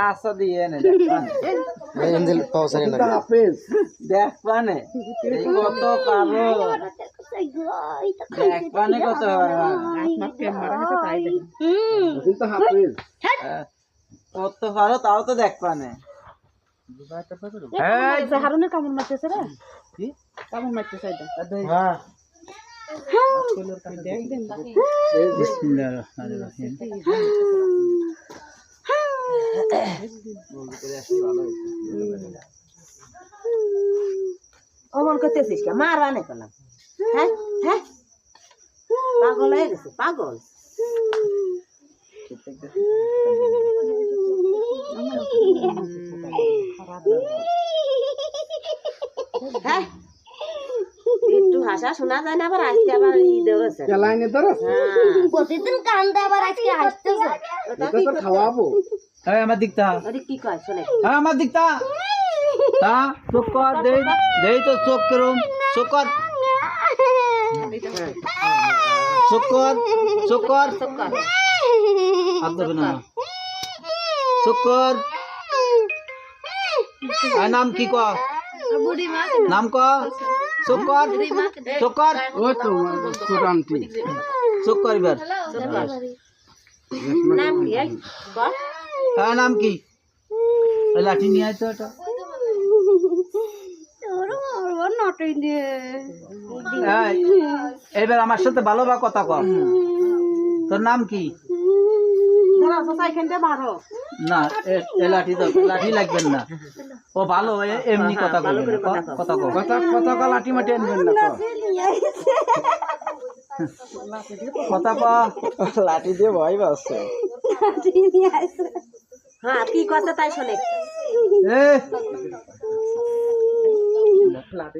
আচ্ছা দিয়ে নে দেখবানে এঞ্জেল পাউসানি কিন্তু লাগে হাফেজ দেখবানে এই কত কালো দেখবানে কত কিন্তু হাফেজ কত ভালো তাও তো দেখবানে এই যে হারুনের কামড় মারতেছে রে কি কামড় মারতেছে এটা হ্যাঁ অমন করতেছিস কে মারবা না কেন হ্যাঁ হ্যাঁ পাগল হয়ে গেছে পাগল হ্যাঁ একটু হাসা শোনা যায় না আবার আজকে আবার ধরেছে লাইনে ধরস প্রতিদিন কান্দে আবার আজকে হাসতেছে এটা তো খাওয়াবো এই আমার দিকটা আরে কি কয় শুনে হ্যাঁ আমার দিকটা তা চোখ কর দেই দেই তো চোখ করুম চোখ কর চোখ কর চোখ কর হাত দেবে না চোখ কর আর নাম কি কর নাম কর চোখ কর চোখ কর ওই তো সুরান্তি চোখ কর এবার নাম কি এই কর হ্যাঁ নাম কি ওই লাঠি নিয়ে আয় তো এটা এই, এবার আমার সাথে ভালোভাবে কথা কর তোর নাম কি না এ লাঠি তো লাঠি লাগবেন না ও ভালো এমনি কথা বলবে কথা কো কথা কো লাঠি মাটি আনবেন না কথা কো লাঠি দিয়ে ভয় পাচ্ছে হ্যাঁ কি কথা তাই শুনে এ